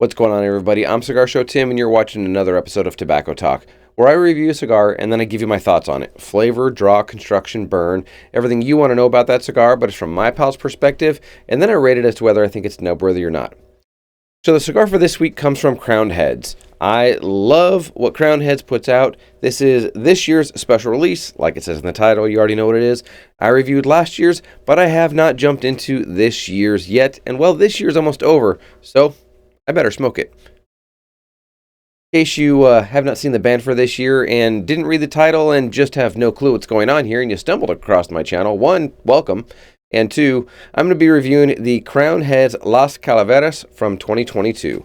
What's going on, everybody? I'm Cigar Show Tim, and you're watching another episode of Tobacco Talk, where I review a cigar and then I give you my thoughts on it. Flavor, draw, construction, burn, everything you want to know about that cigar, but it's from my pal's perspective, and then I rate it as to whether I think it's noteworthy or not. So the cigar for this week comes from Crowned Heads. I love what Crowned Heads puts out. This is this year's special release. Like it says in the title, you already know what it is. I reviewed last year's, but I have not jumped into this year's yet. And well, this year's almost over, so I better smoke it. In case you have not seen the band for this year and didn't read the title and just have no clue what's going on here and you stumbled across my channel, one, welcome. And two, I'm going to be reviewing the Crowned Heads Las Calaveras from 2022.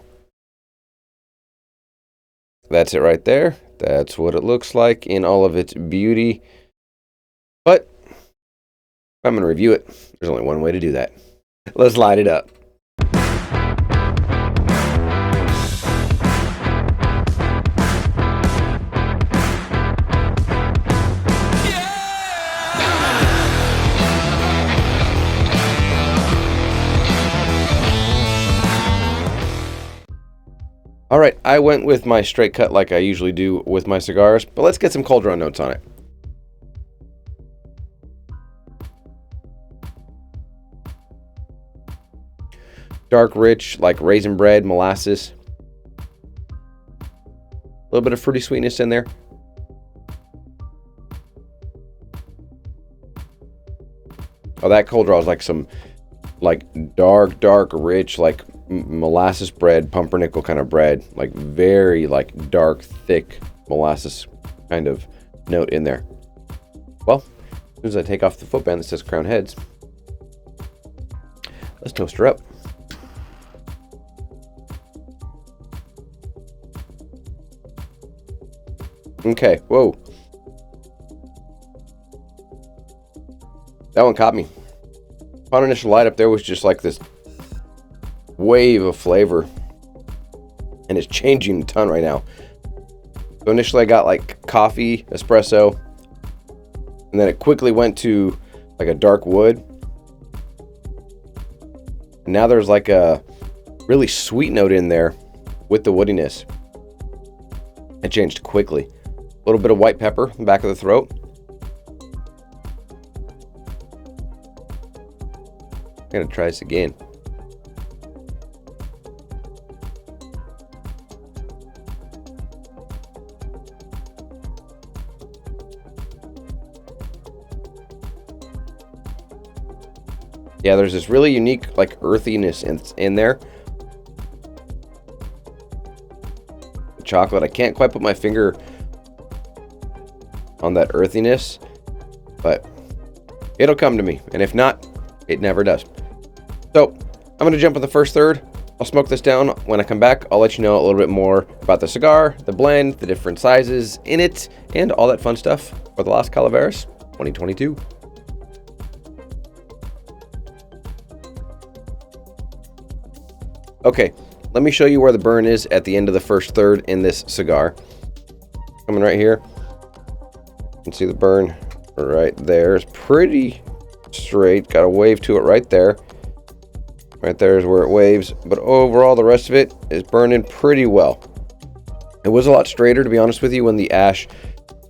That's it right there. That's what it looks like in all of its beauty. But I'm going to review it. There's only one way to do that. Let's light it up. Alright, I went with my straight cut like I usually do with my cigars, but let's get some cold draw notes on it. Dark, rich, like raisin bread, molasses. A little bit of fruity sweetness in there. Oh, that cold draw is like some dark, rich, like molasses bread, pumpernickel kind of bread, like very like dark, thick molasses kind of note in there. Well, as soon as I take off the footband that says Crowned Heads, let's toast her up. Okay, whoa. That one caught me. Upon initial light up, there was just like this wave of flavor, and it's changing a ton right now. So initially I got like coffee, espresso, and then it quickly went to like a dark wood, and now there's like a really sweet note in there with the woodiness. It changed quickly. A little bit of white pepper in the back of the throat. I'm gonna try this again. Yeah, there's this really unique like earthiness in there. The chocolate, I can't quite put my finger on that earthiness, but it'll come to me, and if not, it never does. So I'm going to jump in the first third. I'll smoke this down. When I come back, I'll let you know a little bit more about the cigar, the blend, the different sizes in it, and all that fun stuff for the Las Calaveras 2022. Okay, let me show you where the burn is at the end of the first third in this cigar. Coming right here. You can see the burn right there. It's pretty straight. Got a wave to it right there. Right there is where it waves. But overall, the rest of it is burning pretty well. It was a lot straighter, to be honest with you, when the ash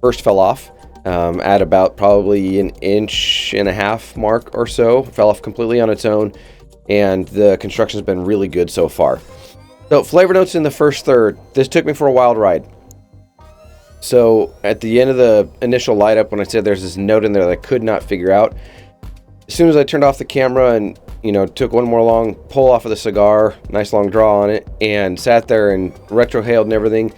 first fell off. At about probably an 1.5 inch mark or so. Fell off completely on its own. And the construction's been really good so far. So, flavor notes in the first third. This took me for a wild ride. So, at the end of the initial light up, when I said there's this note in there that I could not figure out, as soon as I turned off the camera and, took one more long pull off of the cigar, nice long draw on it, and sat there and retrohaled and everything,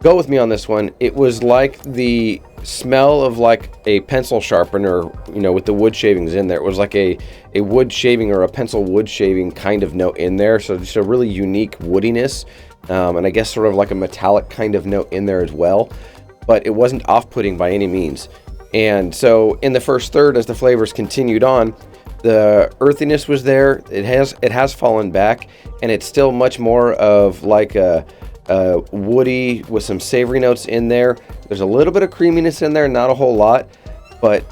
go with me on this one. It was like the smell of like a pencil sharpener, with the wood shavings in there. It was like a wood shaving or a pencil wood shaving kind of note in there. So just a really unique woodiness. And I guess sort of like a metallic kind of note in there as well. But it wasn't off-putting by any means. And so in the first third, as the flavors continued on, the earthiness was there. It has fallen back, and it's still much more of like a woody with some savory notes in there. There's a little bit of creaminess in there, not a whole lot, But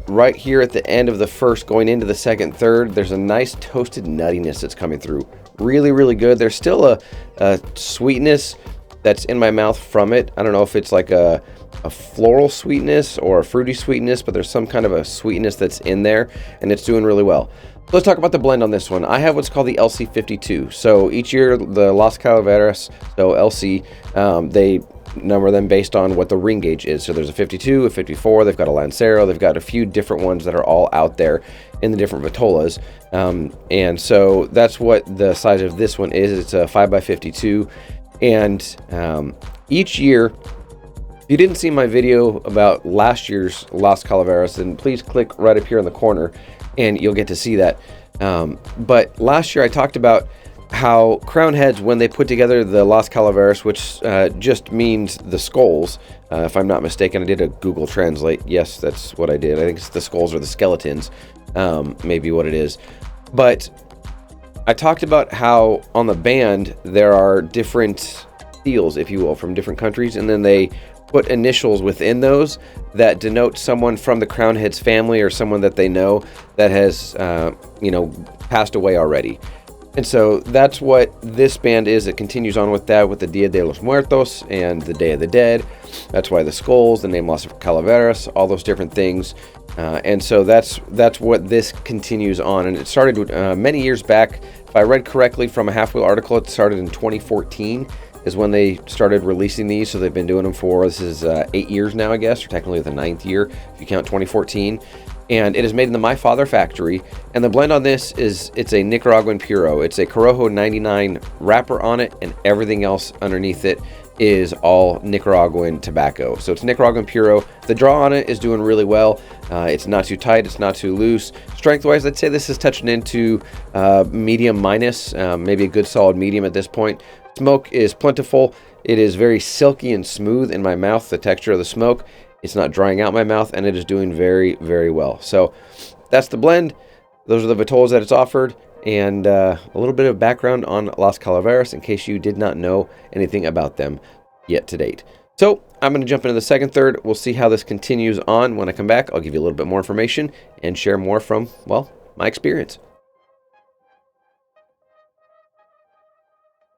right here at the end of the first, going into the second, third, there's a nice toasted nuttiness that's coming through. Really, really good. There's still a sweetness that's in my mouth from it. I don't know if it's like a floral sweetness or a fruity sweetness, but there's some kind of a sweetness that's in there, and it's doing really well. So let's talk about the blend on this one. I have what's called the LC52. So each year, the Las Calaveras, so LC, they number them based on what the ring gauge is. So there's a 52, a 54, they've got a Lancero, they've got a few different ones that are all out there in the different vitolas. And so that's what the size of this one is. It's a 5x52. And each year, if you didn't see my video about last year's Las Calaveras, then please click right up here in the corner and you'll get to see that. But last year I talked about how Crowned Heads, when they put together the Las Calaveras, which just means the skulls, if I'm not mistaken, I did a Google Translate. Yes, that's what I did. I think it's the skulls or the skeletons, maybe what it is. But I talked about how on the band there are different seals, if you will, from different countries, and then they put initials within those that denote someone from the Crowned Heads family or someone that they know that has, passed away already. And so that's what this band is. It continues on with that, with the Dia de los Muertos and the Day of the Dead. That's why the skulls, the name Las Calaveras, all those different things. And so that's what this continues on. And it started many years back. If I read correctly from a Half Wheel article, it started in 2014 is when they started releasing these. So they've been doing them for, this is 8 years now, I guess, or technically the 9th year if you count 2014. And it is made in the My Father factory. And the blend on this is, it's a Nicaraguan Puro. It's a Corojo 99 wrapper on it, and everything else underneath it is all Nicaraguan tobacco. So it's Nicaraguan Puro. The draw on it is doing really well. It's not too tight, it's not too loose. Strength-wise, I'd say this is touching into medium minus, maybe a good solid medium at this point. Smoke is plentiful. It is very silky and smooth in my mouth, the texture of the smoke. It's not drying out my mouth, and it is doing very, very well. So that's the blend. Those are the vitolas that it's offered, and a little bit of background on Las Calaveras in case you did not know anything about them yet to date. So I'm going to jump into the second, third. We'll see how this continues on. When I come back, I'll give you a little bit more information and share more from, well, my experience.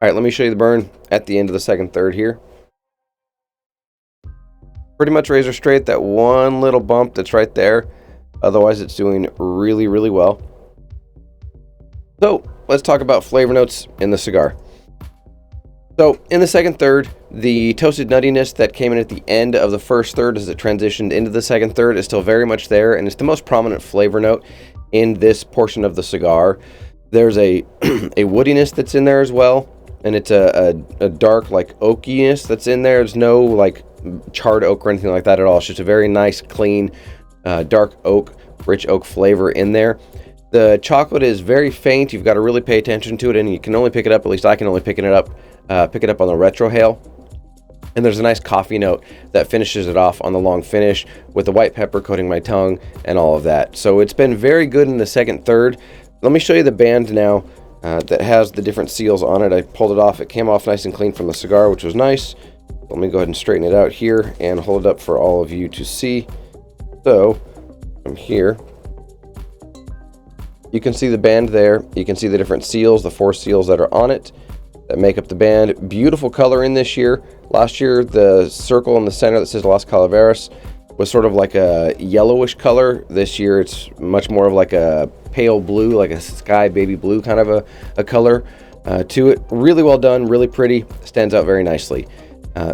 All right, let me show you the burn at the end of the second, third here. Pretty much razor straight, that one little bump that's right there. Otherwise, it's doing really, really well. So let's talk about flavor notes in the cigar. So in the second, third, the toasted nuttiness that came in at the end of the first third as it transitioned into the second, third is still very much there, and it's the most prominent flavor note in this portion of the cigar. There's a woodiness that's in there as well, and it's a dark, like, oakiness that's in there. There's no, like, charred oak or anything like that at all. It's just a very nice, clean, dark oak, rich oak flavor in there. The chocolate is very faint. You've got to really pay attention to it, and you can only pick it up, at least I can only pick it up on the retrohale. And there's a nice coffee note that finishes it off on the long finish with the white pepper coating my tongue and all of that. So it's been very good in the second, third. Let me show you the band now that has the different seals on it. I pulled it off. It came off nice and clean from the cigar, which was nice. Let me go ahead and straighten it out here and hold it up for all of you to see. So from here, you can see the band there. You can see the different seals, the 4 seals that are on it that make up the band. Beautiful color in this year. Last year, the circle in the center that says Las Calaveras was sort of like a yellowish color. This year, it's much more of like a pale blue, like a sky baby blue kind of a color to it. Really well done, really pretty, stands out very nicely.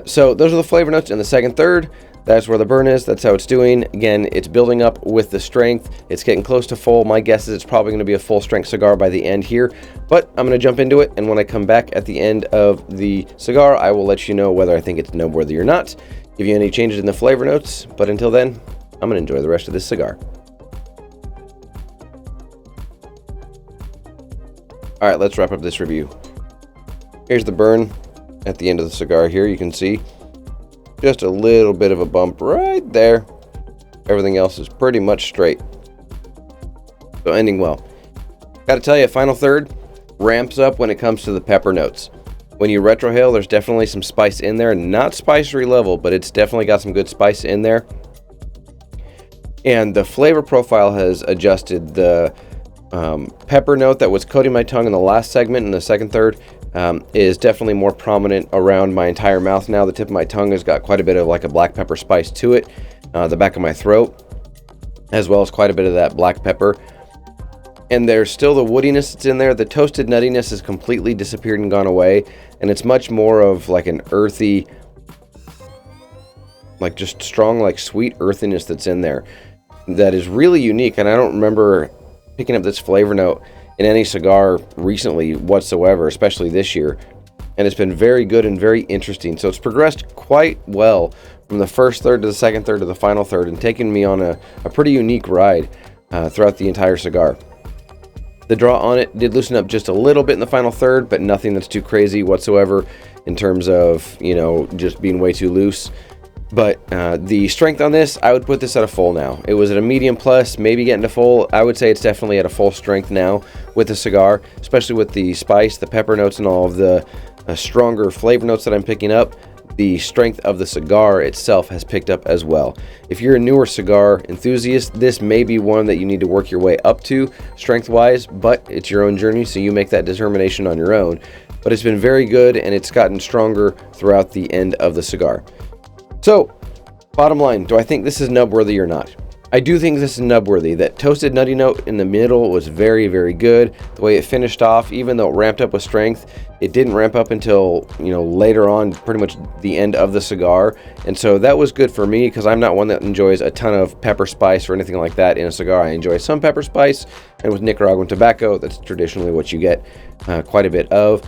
So those are the flavor notes in the second, third. That's where the burn is. That's how it's doing. Again, it's building up with the strength. It's getting close to full. My guess is it's probably going to be a full strength cigar by the end here, but I'm going to jump into it. And when I come back at the end of the cigar, I will let you know whether I think it's noteworthy or not, give you any changes in the flavor notes. But until then, I'm going to enjoy the rest of this cigar. All right, let's wrap up this review. Here's the burn at the end of the cigar here. You can see just a little bit of a bump right there. Everything else is pretty much straight. So ending well. Got to tell you, final third ramps up when it comes to the pepper notes. When you retrohale, there's definitely some spice in there. Not spicery level, but it's definitely got some good spice in there. And the flavor profile has adjusted. The pepper note that was coating my tongue in the last segment, in the second third, is definitely more prominent around my entire mouth now. The tip of my tongue has got quite a bit of like a black pepper spice to it. The back of my throat, as well as quite a bit of that black pepper. And there's still the woodiness that's in there. The toasted nuttiness has completely disappeared and gone away. And it's much more of like an earthy, like just strong, like sweet earthiness that's in there. That is really unique. And I don't remember picking up this flavor note in any cigar recently whatsoever, especially this year. And it's been very good and very interesting. So it's progressed quite well from the first third to the second third to the final third, and taken me on a pretty unique ride throughout the entire cigar. The draw on it did loosen up just a little bit in the final third, but nothing that's too crazy whatsoever in terms of, you know, just being way too loose. But the strength on this, I would put this at a full now. It was at a medium plus, maybe getting to full. I would say it's definitely at a full strength now with the cigar, especially with the spice, the pepper notes, and all of the stronger flavor notes that I'm picking up. The strength of the cigar itself has picked up as well. If you're a newer cigar enthusiast, this may be one that you need to work your way up to strength-wise, but it's your own journey, so you make that determination on your own. But it's been very good, and it's gotten stronger throughout the end of the cigar. So, bottom line, do I think this is nub-worthy or not? I do think this is nub-worthy. That toasted nutty note in the middle was very, very good. The way it finished off, even though it ramped up with strength, it didn't ramp up until, you know, later on, pretty much the end of the cigar. And so that was good for me, because I'm not one that enjoys a ton of pepper spice or anything like that in a cigar. I enjoy some pepper spice, and with Nicaraguan tobacco, that's traditionally what you get quite a bit of.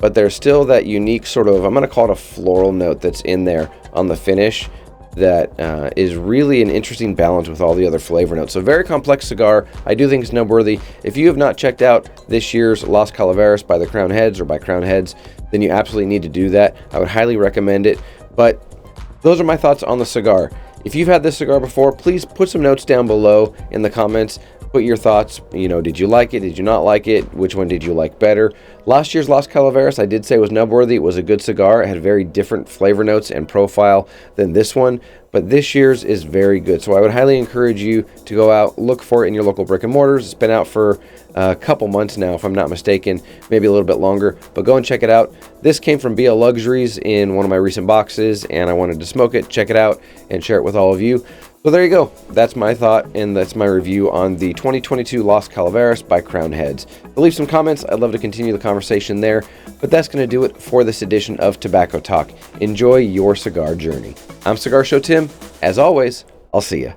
But there's still that unique sort of, I'm going to call it a floral note that's in there on the finish, that is really an interesting balance with all the other flavor notes. So very complex cigar. I do think it's nub-worthy. If you have not checked out this year's Las Calaveras by the Crowned Heads or by Crowned Heads, then you absolutely need to do that. I would highly recommend it. But those are my thoughts on the cigar. If you've had this cigar before, please put some notes down below in the comments. Put your thoughts, you know, did you like it? Did you not like it? Which one did you like better? Last year's Las Calaveras, I did say was nub-worthy. It was a good cigar. It had very different flavor notes and profile than this one, but this year's is very good. So I would highly encourage you to go out, look for it in your local brick and mortars. It's been out for a couple months now, if I'm not mistaken, maybe a little bit longer, but go and check it out. This came from BL Luxuries in one of my recent boxes, and I wanted to smoke it, check it out, and share it with all of you. So there you go. That's my thought, and that's my review on the 2022 Las Calaveras by Crowned Heads. Leave some comments. I'd love to continue the conversation there, but that's going to do it for this edition of Tobacco Talk. Enjoy your cigar journey. I'm Cigar Show Tim. As always, I'll see ya.